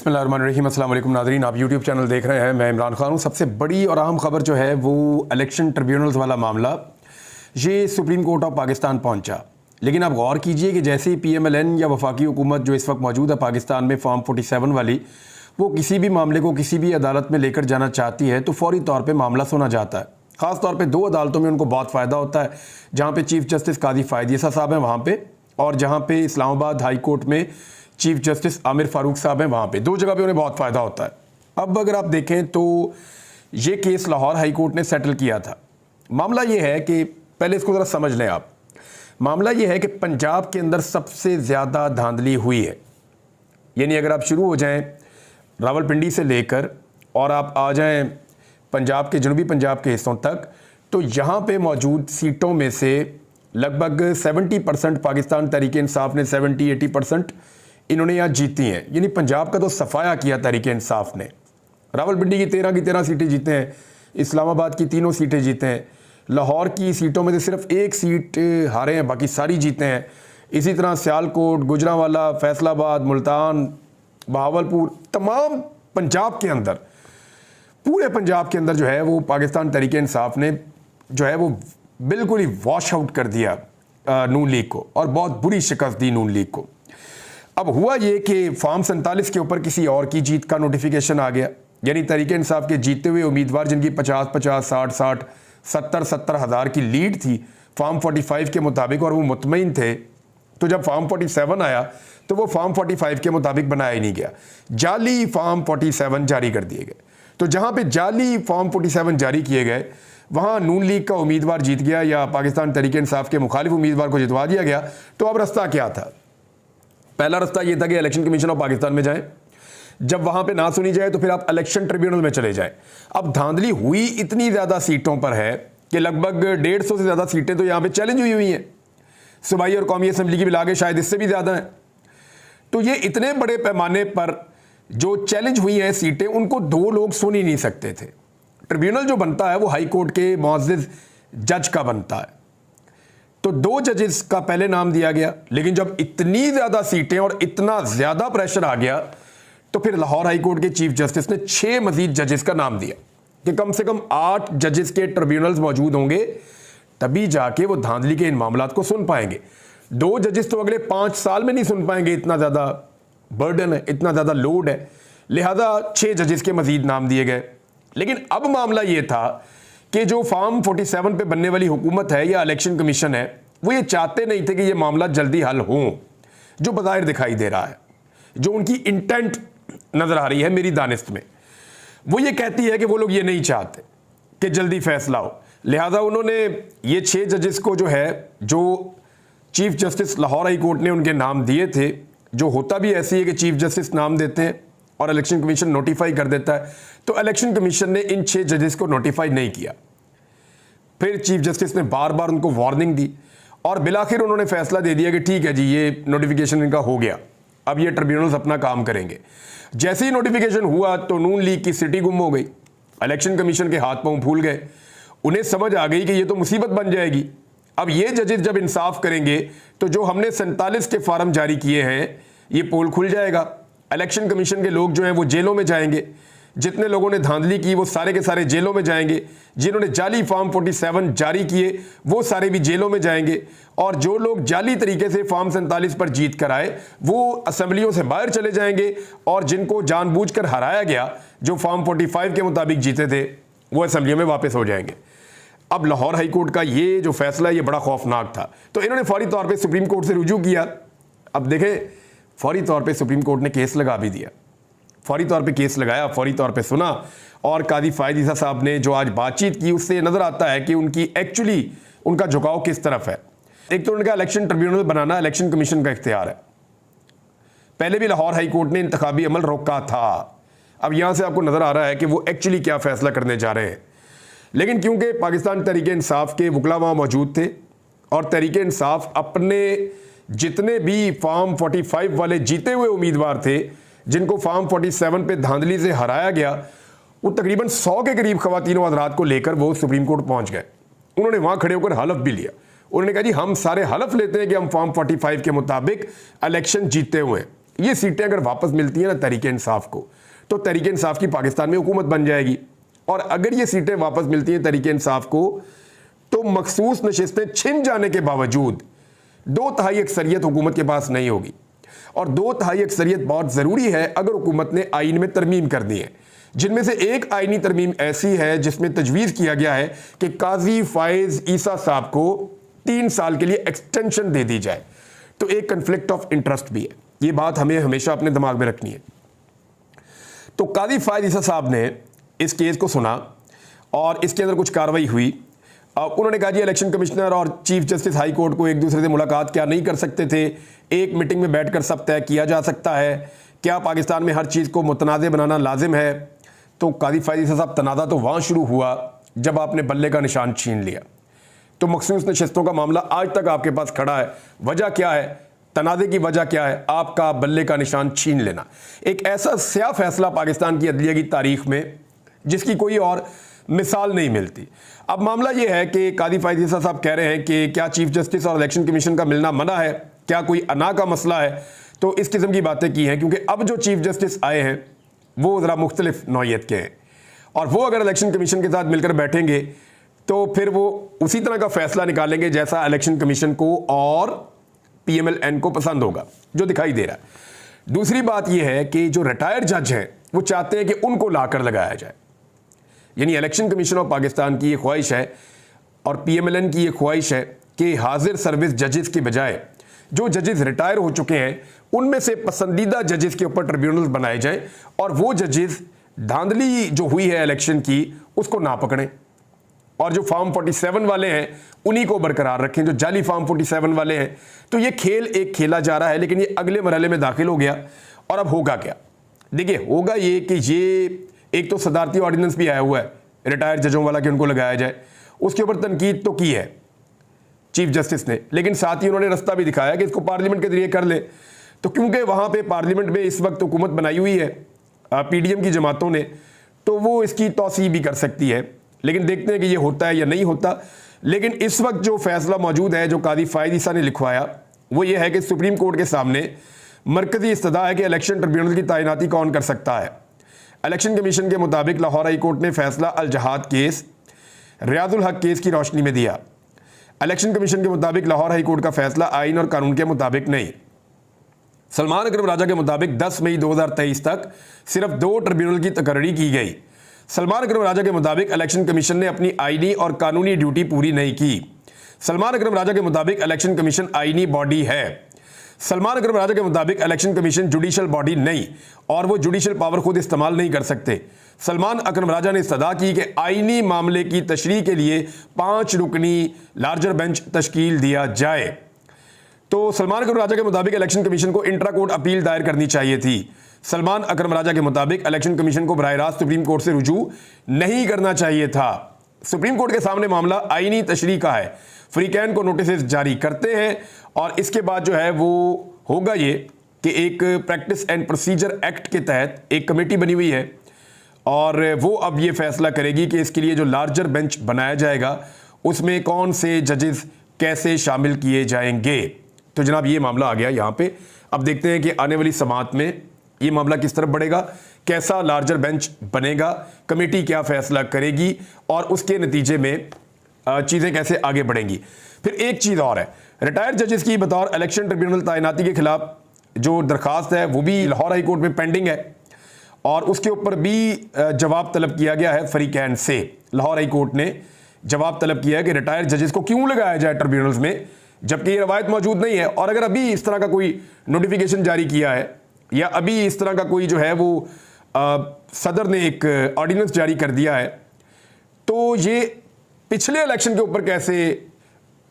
बिस्मिल्लाहिर्रहमानिर्रहीम। अस्सलाम वालेकुम नाज़रीन, आप यूट्यूब चैनल देख रहे हैं। मैं इमरान खान हूँ। सबसे बड़ी और अहम खबर जो है वो इलेक्शन ट्रिब्यूनल्स वाला मामला ये सुप्रीम कोर्ट ऑफ पाकिस्तान पहुँचा। लेकिन आप गौर कीजिए कि जैसे ही PMLN या वफाकी हुकूमत जो इस वक्त मौजूद है पाकिस्तान में फॉर्म 47 वाली, वो किसी भी मामले को किसी भी अदालत में लेकर जाना चाहती है तो फौरी तौर पर मामला सुना जाता है। ख़ास तौर पर दो अदालतों में उनको बहुत फ़ायदा होता है, जहाँ पर चीफ जस्टिस काजी फ़ायद ईसा साहब हैं वहाँ पर, और जहाँ पे इस्लामाबाद हाई कोर्ट में चीफ जस्टिस आमिर फारूक साहब हैं वहाँ पे। दो जगह पे उन्हें बहुत फ़ायदा होता है। अब अगर आप देखें तो ये केस लाहौर हाई कोर्ट ने सेटल किया था। मामला ये है कि पहले इसको ज़रा समझ लें आप। मामला ये है कि पंजाब के अंदर सबसे ज़्यादा धांधली हुई है। यानी अगर आप शुरू हो जाएं रावलपिंडी से लेकर और आप आ जाएं पंजाब के जनूबी पंजाब के हिस्सों तक, तो यहाँ पे मौजूद सीटों में से लगभग 70% पाकिस्तान तहरीक इंसाफ ने 70-80% इन्होंने यहाँ जीती हैं। यानी पंजाब का तो सफाया किया तहरीक इंसाफ ने। रावलपिंडी की 13 सीटें जीते हैं, इस्लामाबाद की 3 सीटें जीते हैं, लाहौर की सीटों में से सिर्फ 1 सीट हारे हैं, बाकी सारी जीते हैं। इसी तरह सियालकोट, गुजरांवाला, फैसलाबाद, मुल्तान, बहावलपुर, तमाम पंजाब के अंदर, पूरे पंजाब के अंदर जो है वो पाकिस्तान तहरीक इंसाफ ने जो है वो बिल्कुल ही वॉश आउट कर दिया नून लीग को, और बहुत बुरी शिकस्त दी नून लीग को। अब हुआ ये कि फॉर्म 47 के ऊपर किसी और की जीत का नोटिफिकेशन आ गया। यानी तहरीक इंसाफ के जीते हुए उम्मीदवार जिनकी 50-50, 60-60, 70-70 हज़ार की लीड थी फॉर्म 45 के मुताबिक, और वो मुतमईन थे, तो जब फॉर्म 47 आया तो वो फॉर्म 45 के मुताबिक बनाया ही नहीं गया। जाली फॉर्म 47 जारी कर दिए गए। तो जहाँ पर जाली फॉर्म 47 जारी किए गए वहाँ नून लीग का उम्मीदवार जीत गया या पाकिस्तान तहरीक इंसाफ के मुखालिफ उम्मीदवार को जितवा दिया गया। तो अब रास्ता क्या था? पहला रास्ता ये था कि इलेक्शन कमीशन ऑफ पाकिस्तान में जाएं। जब वहाँ पे ना सुनी जाए तो फिर आप इलेक्शन ट्रिब्यूनल में चले जाएं। अब धांधली हुई इतनी ज़्यादा सीटों पर है कि लगभग 150 से ज़्यादा सीटें तो यहाँ पे चैलेंज हुई हैं। सूबाई और कौमी असम्बली की मिला के शायद इससे भी ज़्यादा हैं। तो ये इतने बड़े पैमाने पर जो चैलेंज हुई हैं सीटें, उनको 2 लोग सुन ही नहीं सकते थे। ट्रिब्यूनल जो बनता है वो हाई कोर्ट के मुअज़्ज़िज़ जज का बनता है। तो 2 जजेस का पहले नाम दिया गया, लेकिन जब इतनी ज़्यादा सीटें और इतना ज़्यादा प्रेशर आ गया तो फिर लाहौर हाई कोर्ट के चीफ जस्टिस ने 6 मजीद जजेस का नाम दिया कि कम से कम 8 जजेस के ट्रिब्यूनल्स मौजूद होंगे, तभी जाके वो धांधली के इन मामलात को सुन पाएंगे। 2 जजेस तो अगले 5 साल में नहीं सुन पाएंगे, इतना ज़्यादा बर्डन है, इतना ज़्यादा लोड है। लिहाजा 6 जजेस के मजीद नाम दिए गए। लेकिन अब मामला ये था कि जो फॉर्म 47 पे बनने वाली हुकूमत है या इलेक्शन कमीशन है, वो ये चाहते नहीं थे कि ये मामला जल्दी हल हो। जो बज़ाहिर दिखाई दे रहा है, जो उनकी इंटेंट नज़र आ रही है मेरी दानिस्त में, वो ये कहती है कि वो लोग ये नहीं चाहते कि जल्दी फैसला हो। लिहाजा उन्होंने ये 6 जजेस को जो है, जो chief justice Lahore high court ने उनके नाम दिए थे, जो होता भी ऐसी है कि चीफ जस्टिस नाम देते हैं और इलेक्शन कमीशन नोटिफाई कर देता है, तो इलेक्शन कमीशन ने इन 6 जजेस को नोटिफाई नहीं किया। फिर चीफ जस्टिस ने बार बार उनको वार्निंग दी और बिलाखिर उन्होंने फैसला दे दिया कि ठीक है जी, ये नोटिफिकेशन इनका हो गया, अब ये ट्रिब्यूनल्स अपना काम करेंगे। जैसे ही नोटिफिकेशन हुआ तो नून लीग की सिटी गुम हो गई, इलेक्शन कमीशन के हाथ पांव फूल गए। उन्हें समझ आ गई कि ये तो मुसीबत बन जाएगी। अब ये जजेस जब इंसाफ करेंगे तो जो हमने 47 के फार्म जारी किए हैं, ये पोल खुल जाएगा। इलेक्शन कमीशन के लोग जो हैं वो जेलों में जाएंगे। जितने लोगों ने धांधली की वो सारे के सारे जेलों में जाएंगे। जिन्होंने जाली फॉर्म 47 जारी किए वो सारे भी जेलों में जाएंगे। और जो लोग जाली तरीके से फॉर्म 47 पर जीत कर आए वो असम्बलियों से बाहर चले जाएंगे, और जिनको जानबूझकर हराया गया, जो फॉर्म 45 के मुताबिक जीते थे, वो असम्बलियों में वापस हो जाएंगे। अब लाहौर हाई कोर्ट का ये जो फैसला है ये बड़ा खौफनाक था, तो इन्होंने फौरी तौर पर सुप्रीम कोर्ट से रुजू किया। अब देखें, फौरी तौर पर सुप्रीम कोर्ट ने केस लगा भी दिया। फौरी तौर पे केस लगाया, फौरी तौर पे सुना, और काजी फ़ायद ईसा साहब ने जो आज बातचीत की उससे नज़र आता है कि उनकी एक्चुअली उनका झुकाव किस तरफ है। एक तो उनका इलेक्शन ट्रिब्यूनल बनाना इलेक्शन कमीशन का इख्तियार है। पहले भी लाहौर हाई कोर्ट ने इंतखाबी अमल रोका था। अब यहाँ से आपको नज़र आ रहा है कि वो एक्चुअली क्या फ़ैसला करने जा रहे हैं। लेकिन क्योंकि पाकिस्तान तहरीक इंसाफ के वकला वहाँ मौजूद थे और तहरीक इंसाफ अपने जितने भी फॉर्म 45 वाले जीते हुए उम्मीदवार थे, जिनको फॉर्म 47 पे धांधली से हराया गया, वो तकरीबन 100 के करीब ख़वातीन हज़रात को लेकर वो सुप्रीम कोर्ट पहुंच गए। उन्होंने वहाँ खड़े होकर हलफ भी लिया। उन्होंने कहा जी हम सारे हलफ लेते हैं कि हम फॉर्म 45 के मुताबिक इलेक्शन जीते हुए हैं। ये सीटें अगर वापस मिलती हैं ना तहरीक इंसाफ को, तो तहरीक इंसाफ की पाकिस्तान में हुकूमत बन जाएगी। और अगर ये सीटें वापस मिलती हैं तहरीक इंसाफ को, तो मखसूस नशिस्तें छिन जाने के बावजूद 2/3 अक्सरियत हुकूमत के पास नहीं होगी। और 2/3 अक्सरियत बहुत ज़रूरी है अगर हुकूमत ने आइन में तरमीम करनी है, जिनमें से एक आइनी तरमीम ऐसी है जिसमें तजवीज़ किया गया है कि काजी फायज़ ईसा साहब को 3 साल के लिए एक्सटेंशन दे दी जाए। तो एक कन्फ्लिक्ट ऑफ इंटरेस्ट भी है, ये बात हमें हमेशा अपने दिमाग में रखनी है। तो काजी फायज़ ईसा साहब ने इस केस को सुना और इसके अंदर कुछ कार्रवाई हुई। उन्होंने कहा जी इलेक्शन कमिश्नर और चीफ जस्टिस हाई कोर्ट को एक दूसरे से मुलाकात क्या नहीं कर सकते थे, एक मीटिंग में बैठकर सब तय किया जा सकता है, क्या पाकिस्तान में हर चीज़ को मुतनाज़ बनाना लाजिम है। तो काजी फायज़ ईसा साहब, तनाज़ा तो वहाँ शुरू हुआ जब आपने बल्ले का निशान छीन लिया। तो मखसूस नशिस्तों का मामला आज तक आपके पास खड़ा है। वजह क्या है, तनाज़े की वजह क्या है? आपका बल्ले का निशान छीन लेना। एक ऐसा स्या फैसला पाकिस्तान की अदलिया की तारीख में जिसकी कोई और मिसाल नहीं मिलती। अब मामला यह है कि काजी फायज़ ईसा साहब कह रहे हैं कि क्या चीफ जस्टिस और इलेक्शन कमीशन का मिलना मना है, क्या कोई अना का मसला है। तो इस किस्म की बातें की हैं, क्योंकि अब जो चीफ जस्टिस आए हैं वो ज़रा मुख्तलिफ नौइयत के हैं, और वो अगर इलेक्शन कमीशन के साथ मिलकर बैठेंगे तो फिर वो उसी तरह का फैसला निकालेंगे जैसा इलेक्शन कमीशन को और PMLN को पसंद होगा, जो दिखाई दे रहा है। दूसरी बात यह है कि जो रिटायर्ड जज हैं वो चाहते हैं कि उनको लाकर लगाया जाए। यानी इलेक्शन कमीशन ऑफ पाकिस्तान की ये ख्वाहिश है और PMLN की ये ख्वाहिश है कि हाजिर सर्विस जजेस के बजाय जो जजेस रिटायर हो चुके हैं उनमें से पसंदीदा जजेस के ऊपर ट्रिब्यूनल्स बनाए जाए, और वो जजेस धांधली जो हुई है इलेक्शन की उसको ना पकड़ें, और जो फॉर्म 47 वाले हैं उन्हीं को बरकरार रखें, जो जाली फॉर्म 47 वाले हैं। तो ये खेल एक खेला जा रहा है, लेकिन ये अगले मरहले में दाखिल हो गया। और अब होगा क्या? देखिए, होगा ये कि ये एक तो सदारती ऑर्डिनेंस भी आया हुआ है रिटायर्ड जजों वाला कि उनको लगाया जाए, उसके ऊपर तनकीद तो की है चीफ जस्टिस ने, लेकिन साथ ही उन्होंने रास्ता भी दिखाया कि इसको पार्लियामेंट के जरिए कर ले। तो क्योंकि वहाँ पे पार्लियामेंट में इस वक्त हुकूमत बनाई हुई है PDM की जमातों ने, तो वो इसकी तौसीह भी कर सकती है। लेकिन देखते हैं कि ये होता है या नहीं होता। लेकिन इस वक्त जो फैसला मौजूद है जो काजी फायज़ ईसा ने लिखवाया वो ये है कि सुप्रीम कोर्ट के सामने मरकजी इस्तदा है कि इलेक्शन ट्रिब्यूनल की तैनाती कौन कर सकता है। इलेक्शन कमीशन के मुताबिक लाहौर हाई कोर्ट ने फैसला अल जहाद केस रियाजुल हक केस की रोशनी में दिया। इलेक्शन कमीशन के मुताबिक लाहौर हाई कोर्ट का फैसला आइन और कानून के मुताबिक नहीं। सलमान अकरम राजा के मुताबिक 10 मई 2023 तक सिर्फ 2 ट्रिब्यूनल की तकर्री की गई। सलमान अकरम राजा के मुताबिक इलेक्शन कमीशन ने अपनी आईनी और कानूनी ड्यूटी पूरी नहीं की। सलमान अकरम राजा के मुताबिक इलेक्शन कमीशन आईनी बॉडी है। सलमान अकरम राजा के मुताबिक इलेक्शन कमीशन जुडिशल बॉडी नहीं और वो जुडिशल पावर खुद इस्तेमाल नहीं कर सकते। सलमान अकरम राजा ने इस्तदा की कि आईनी मामले की तशरीह के लिए 5 रुकनी लार्जर बेंच तश्कील दिया जाए। तो सलमान अकरम राजा के मुताबिक इलेक्शन कमीशन को इंट्रा कोर्ट अपील दायर करनी चाहिए थी। सलमान अकरम राजा के मुताबिक इलेक्शन कमीशन को बराह रास्त सुप्रीम कोर्ट से रुजू नहीं करना चाहिए था। सुप्रीम कोर्ट के सामने मामला आईनी तशरीह का है। फ्रीकैन को नोटिस जारी करते हैं और इसके बाद जो है वो होगा ये कि एक प्रैक्टिस एंड प्रोसीजर एक्ट के तहत एक कमेटी बनी हुई है और वो अब ये फैसला करेगी कि इसके लिए जो लार्जर बेंच बनाया जाएगा उसमें कौन से जजेस कैसे शामिल किए जाएंगे। तो जनाब ये मामला आ गया यहाँ पे। अब देखते हैं कि आने वाली समाअत में ये मामला किस तरफ बढ़ेगा, कैसा लार्जर बेंच बनेगा, कमेटी क्या फैसला करेगी और उसके नतीजे में चीज़ें कैसे आगे बढ़ेंगी। फिर एक चीज़ और है, रिटायर्ड जजेस की बतौर इलेक्शन ट्रिब्यूनल तैनाती के खिलाफ जो दरख्वास्त है वो भी लाहौर हाई कोर्ट में पेंडिंग है और उसके ऊपर भी जवाब तलब किया गया है फ्रीकैन से। लाहौर हाई कोर्ट ने जवाब तलब किया है कि रिटायर्ड जजेस को क्यों लगाया जाए ट्रिब्यूनल्स में जबकि ये रवायत मौजूद नहीं है। और अगर अभी इस तरह का कोई नोटिफिकेशन जारी किया है या अभी इस तरह का कोई जो है वो सदर ने एक ऑर्डिनेंस जारी कर दिया है तो ये पिछले इलेक्शन के ऊपर कैसे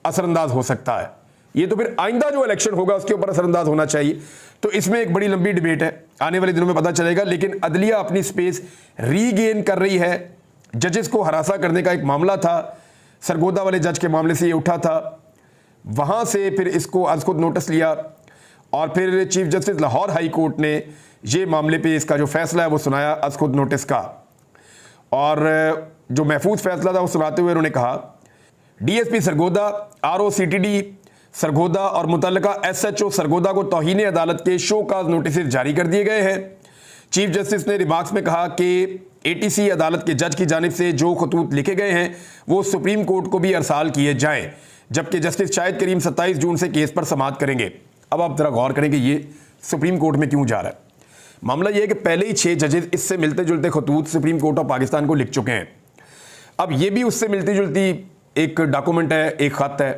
असरअंदाज हो सकता है। ये तो फिर आइंदा जो इलेक्शन होगा उसके ऊपर असरअंदाज होना चाहिए। तो इसमें एक बड़ी लंबी डिबेट है, आने वाले दिनों में पता चलेगा। लेकिन अदलिया अपनी स्पेस रीगेन कर रही है। जजेस को हरासा करने का एक मामला था, सरगोदा वाले जज के मामले से ये उठा था, वहाँ से फिर इसको आज खुद नोटिस लिया और फिर chief justice Lahore high court ने ये मामले पे इसका जो फैसला है वो सुनाया आज खुद नोटिस का। और जो महफूज फैसला था वो सुनाते हुए उन्होंने कहा DSP सरगोदा ROCTD सरगोदा और मुतल्लका SHO सरगोदा को तौहीन अदालत के शो काज नोटिस जारी कर दिए गए हैं। चीफ जस्टिस ने रिमार्क्स में कहा कि ATC अदालत के जज की जानिब से जो खतूत लिखे गए हैं वो सुप्रीम कोर्ट को भी अरसाल किए जाएं, जबकि जस्टिस शाहिद करीम 27 जून से केस पर समाअत करेंगे। अब आप जरा गौर करें कि ये सुप्रीम कोर्ट में क्यों जा रहा है। मामला ये है कि पहले ही 6 जजेस इससे मिलते जुलते खतूत सुप्रीम कोर्ट ऑफ पाकिस्तान को लिख चुके हैं। अब ये भी उससे मिलती जुलती एक डॉक्यूमेंट है, एक खत है,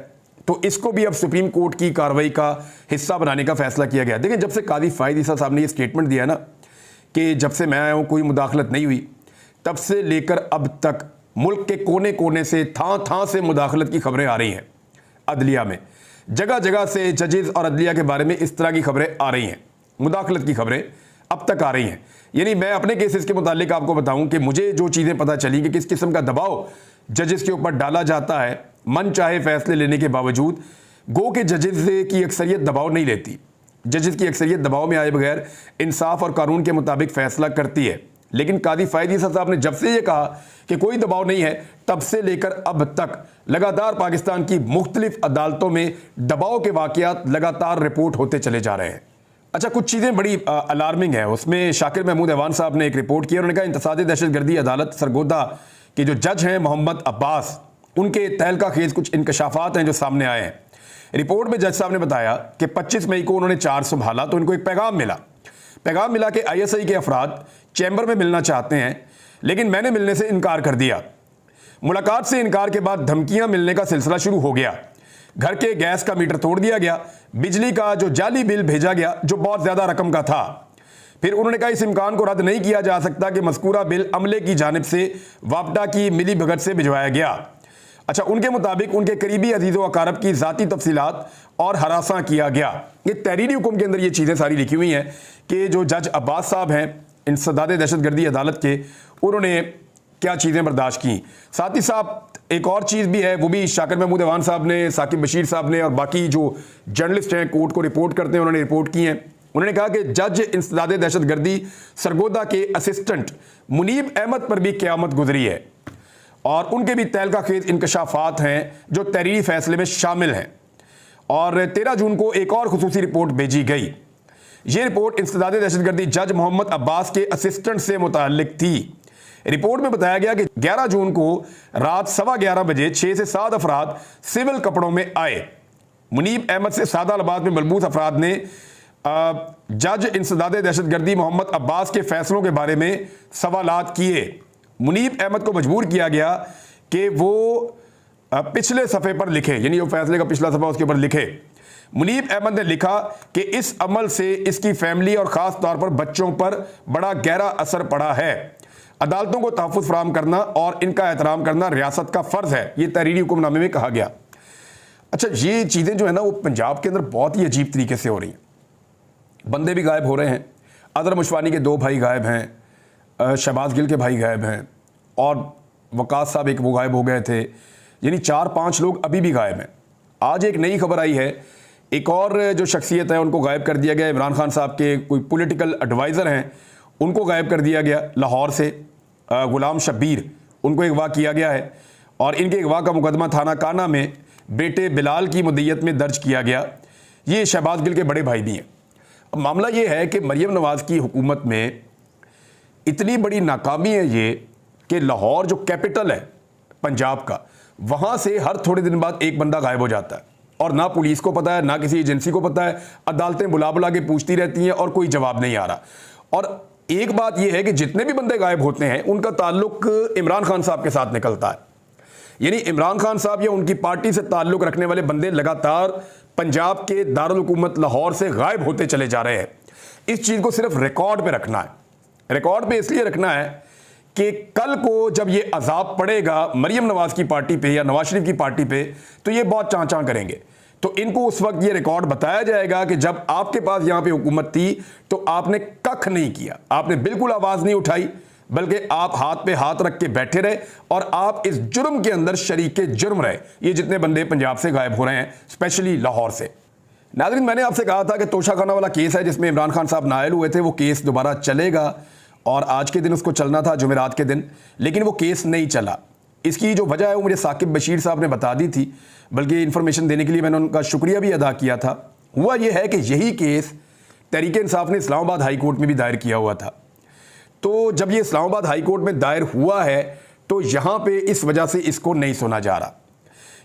तो इसको भी अब सुप्रीम कोर्ट की कार्रवाई का हिस्सा बनाने का फैसला किया गया। देखिए, जब से कादी फायद ईसा साहब ने ये स्टेटमेंट दिया ना कि जब से मैं आया हूँ कोई मुदाखलत नहीं हुई, तब से लेकर अब तक मुल्क के कोने कोने से थां से मुदाखलत की खबरें आ रही हैं। अदलिया में जगह जगह से जजेस और अदलिया के बारे में इस तरह की खबरें आ रही हैं, मुदाखलत की खबरें अब तक आ रही हैं। यानी मैं अपने केसेस के मुतालिक आपको बताऊं कि मुझे जो चीज़ें पता चली कि किस किस्म का दबाव जजेस के ऊपर डाला जाता है मन चाहे फैसले लेने के बावजूद। गो के जजेस की अक्सरियत दबाव नहीं लेती, जजेस की अक्सरियत दबाव में आए बगैर इंसाफ और कानून के मुताबिक फैसला करती है। लेकिन कादी फायद ईसा साहब ने जब से ये कहा कि कोई दबाव नहीं है, तब से लेकर अब तक लगातार पाकिस्तान की मुख्तलिफ अदालतों में दबाव के वाक़यात लगातार रिपोर्ट होते चले जा रहे हैं। अच्छा, कुछ चीज़ें बड़ी अलार्मिंग है। उसमें शाकिर महमूद ऐवान साहब ने एक रिपोर्ट की, उन्होंने कहा इंतसादी दहशतगर्दी अदालत सरगोदा के जो जज हैं मोहम्मद अब्बास, उनके तहलका खेज कुछ इंकशाफात हैं जो सामने आए हैं। रिपोर्ट में जज साहब ने बताया कि 25 मई को उन्होंने चार्ज संभाला तो इनको एक पैगाम मिला कि ISI के अफराद चैम्बर में मिलना चाहते हैं, लेकिन मैंने मिलने से इनकार कर दिया। मुलाकात से इनकार के बाद धमकियां मिलने का सिलसिला शुरू हो गया। घर के गैस का मीटर तोड़ दिया गया, बिजली का जो जाली बिल भेजा गया जो बहुत ज़्यादा रकम का था। फिर उन्होंने कहा इस इम्कान को रद्द नहीं किया जा सकता कि मज़कूरा बिल अमले की जानिब से वापडा की मिली भगत से भिजवाया गया। अच्छा, उनके मुताबिक उनके करीबी अजीज़ व अकारब की ज़ाती तफसीलात और हरासा किया गया। ये तहरीरी हुक्म के अंदर ये चीज़ें सारी लिखी हुई हैं कि जो जज अब्बास साहब हैं इंसदाद दहशतगर्दी अदालत के, उन्होंने क्या चीज़ें बर्दाश्त की। साथ ही साहब एक और चीज़ भी है, वो भी शाकिर महमूद ऐवान साहब ने, साकिब बशीर साहब ने और बाकी जो जर्नलिस्ट हैं कोर्ट को रिपोर्ट करते हैं उन्होंने रिपोर्ट की हैं। उन्होंने कहा कि जज इंसदाद दहशतगर्दी सरगोदा के असिस्टेंट मुनीब अहमद पर भी क़यामत गुजरी है और उनके भी तहलका खेज इंकशाफात हैं जो तहरीरी फैसले में शामिल हैं। और 13 जून को एक और खुसूसी रिपोर्ट भेजी गई। ये रिपोर्ट इंसदाद दहशतगर्दी जज मोहम्मद अब्बास के असिस्टेंट से मुताल्लिक थी। रिपोर्ट में बताया गया कि 11 जून को रात 11:15 बजे 6 से 7 अफराद सिविल कपड़ों में आए। मुनीब अहमद से सादा लिबास में मलबूस अफराद ने जज इंसदाद दहशतगर्दी मोहम्मद अब्बास के फैसलों के बारे में सवालात किए। मुनीब अहमद को मजबूर किया गया कि वो पिछले सफ़े पर लिखे, यानी जो फैसले का पिछला सफ़ा उसके ऊपर लिखे। मुनीब अहमद ने लिखा कि इस अमल से इसकी फैमिली और ख़ास तौर पर बच्चों पर बड़ा गहरा असर पड़ा है। अदालतों को तहफ़्फ़ुज़ फराहम करना और इनका एहतराम करना रियासत का फ़र्ज़ है, ये तहरीरी हुक्मनामे में कहा गया। अच्छा, ये चीज़ें जो है ना वो पंजाब के अंदर बहुत ही अजीब तरीके से हो रही हैं। बंदे भी गायब हो रहे हैं। अदर मुशवानी के 2 भाई गायब हैं, शहबाज गिल के भाई गायब हैं और वकास साहब एक वो गायब हो गए थे। यानी 4-5 लोग अभी भी गायब हैं। आज एक नई खबर आई है, एक और जो शख्सियत है उनको गायब कर दिया गया। इमरान खान साहब के कोई पॉलिटिकल एडवाइज़र हैं, उनको गायब कर दिया गया लाहौर से। गुलाम शब्बीर, उनको अगवा किया गया है और इनके अगवा का मुकदमा थाना काना में बेटे बिलाल की मुद्दत में दर्ज किया गया। ये शहबाज गिल के बड़े भाई भी हैं। अब मामला ये है कि मरियम नवाज़ की हुकूमत में इतनी बड़ी नाकामी है ये कि लाहौर जो कैपिटल है पंजाब का, वहाँ से हर थोड़े दिन बाद एक बंदा गायब हो जाता है और ना पुलिस को पता है ना किसी एजेंसी को पता है। अदालतें बुला बुला के पूछती रहती हैं और कोई जवाब नहीं आ रहा। और एक बात यह है कि जितने भी बंदे गायब होते हैं उनका ताल्लुक इमरान खान साहब के साथ निकलता है। यानी इमरान खान साहब या उनकी पार्टी से ताल्लुक रखने वाले बंदे लगातार पंजाब के दारुल हुकूमत लाहौर से गायब होते चले जा रहे हैं। इस चीज़ को सिर्फ रिकॉर्ड पे रखना है। रिकॉर्ड पे इसलिए रखना है कि कल को जब ये अजाब पड़ेगा मरियम नवाज की पार्टी पे या नवाज शरीफ की पार्टी पे, तो ये बहुत चाँ करेंगे। तो इनको उस वक्त ये रिकॉर्ड बताया जाएगा कि जब आपके पास यहाँ पे हुकूमत थी तो आपने कख नहीं किया, आपने बिल्कुल आवाज़ नहीं उठाई, बल्कि आप हाथ पे हाथ रख के बैठे रहे और आप इस जुर्म के अंदर शरीके जुर्म रहे। ये जितने बंदे पंजाब से गायब हो रहे हैं, स्पेशली लाहौर से। नाज़रीन, मैंने आपसे कहा था कि तोशा खाना वाला केस है जिसमें इमरान खान साहब नायल हुए थे, वो केस दोबारा चलेगा और आज के दिन उसको चलना था, जुमेरात के दिन, लेकिन वो केस नहीं चला। इसकी जो वजह है वो मुझे साकिब बशीर साहब ने बता दी थी, बल्कि इन्फॉर्मेशन देने के लिए मैंने उनका शुक्रिया भी अदा किया था। हुआ ये है कि यही केस तहरीक-ए-इंसाफ ने इस्लामाबाद हाई कोर्ट में भी दायर किया हुआ था। तो जब ये इस्लामाबाद हाई कोर्ट में दायर हुआ है तो यहाँ पे इस वजह से इसको नहीं सुना जा रहा।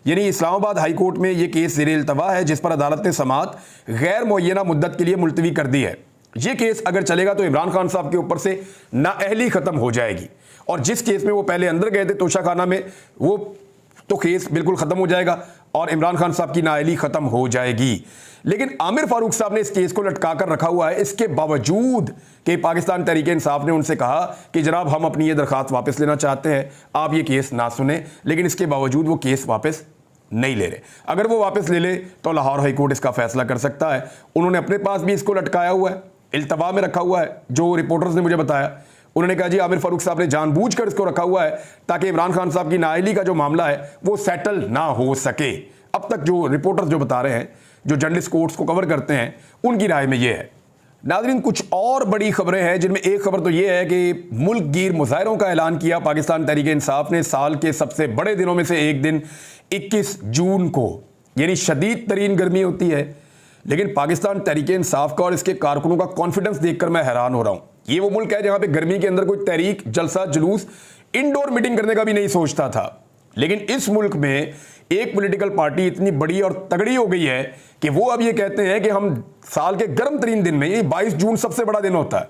यानी इस्लामाबाद हाई कोर्ट में ये केस ज़ेरे इल्तवा है, जिस पर अदालत ने समाअत गैर मुअय्यना मुद्दत के लिए मुलतवी कर दी है। ये केस अगर चलेगा तो इमरान खान साहब के ऊपर से नाअहली ख़त्म हो जाएगी, और जिस केस में वो पहले अंदर गए थे तोशाखाना में, वो तो केस बिल्कुल ख़त्म हो जाएगा और इमरान खान साहब की नाअहली ख़त्म हो जाएगी। लेकिन आमिर फारूक साहब ने इस केस को लटका कर रखा हुआ है, इसके बावजूद कि पाकिस्तान तहरीक इंसाफ ने उनसे कहा कि जनाब हम अपनी ये दरख्वास्त वापस लेना चाहते हैं, आप ये केस ना सुने, लेकिन इसके बावजूद वो केस वापस नहीं ले रहे। अगर वो वापस ले ले तो लाहौर हाई कोर्ट इसका फैसला कर सकता है। उन्होंने अपने पास भी इसको लटकाया हुआ है, इल्तवा में रखा हुआ है, जो रिपोर्टर्स ने मुझे बताया। उन्होंने कहा जी आमिर फारूक साहब ने जानबूझकर इसको रखा हुआ है ताकि इमरान खान साहब की नाअहली का जो मामला है वो सेटल ना हो सके। अब तक जो रिपोर्टर्स जो बता रहे हैं, जो जर्नलिस्ट कोर्ट्स को कवर करते हैं, उनकी राय में ये है। नाज़रीन, कुछ और बड़ी खबरें हैं, जिनमें एक खबर तो ये है कि मुल्क गिर मुजाहरों का ऐलान किया पाकिस्तान तहरीक इंसाफ ने। साल के सबसे बड़े दिनों में से एक दिन 21 जून को, यानी शदीद तरीन गर्मी होती है, लेकिन पाकिस्तान तहरीक इंसाफ का और इसके कारकुनों का कॉन्फिडेंस देखकर मैं हैरान हो रहा हूं। ये वो मुल्क है जहां पे गर्मी के अंदर कोई तहरीक, जलसा, जुलूस, इंडोर मीटिंग करने का भी नहीं सोचता था, लेकिन इस मुल्क में एक पॉलिटिकल पार्टी इतनी बड़ी और तगड़ी हो गई है कि वो अब ये कहते हैं कि हम साल के गर्म तरीन दिन में, ये 22 जून सबसे बड़ा दिन होता है,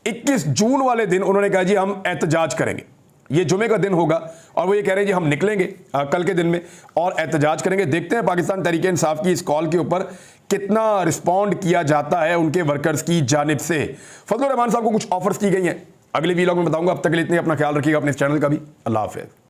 21 जून वाले दिन उन्होंने कहा जी हम एहतजाज करेंगे। ये जुमे का दिन होगा और वो ये कह रहे हैं जी हम निकलेंगे कल के दिन में और एहतजाज करेंगे। देखते हैं पाकिस्तान तहरीक इंसाफ की इस कॉल के ऊपर कितना रिस्पॉन्ड किया जाता है उनके वर्कर्स की जानिब से। फजलुर रहमान साहब को कुछ ऑफर्स की गई हैं, अगले वीलॉग में बताऊंगा। अब तक के लिए इतने, अपना ख्याल रखिएगा, अपने इस चैनल का भी। अल्लाह हाफिज़।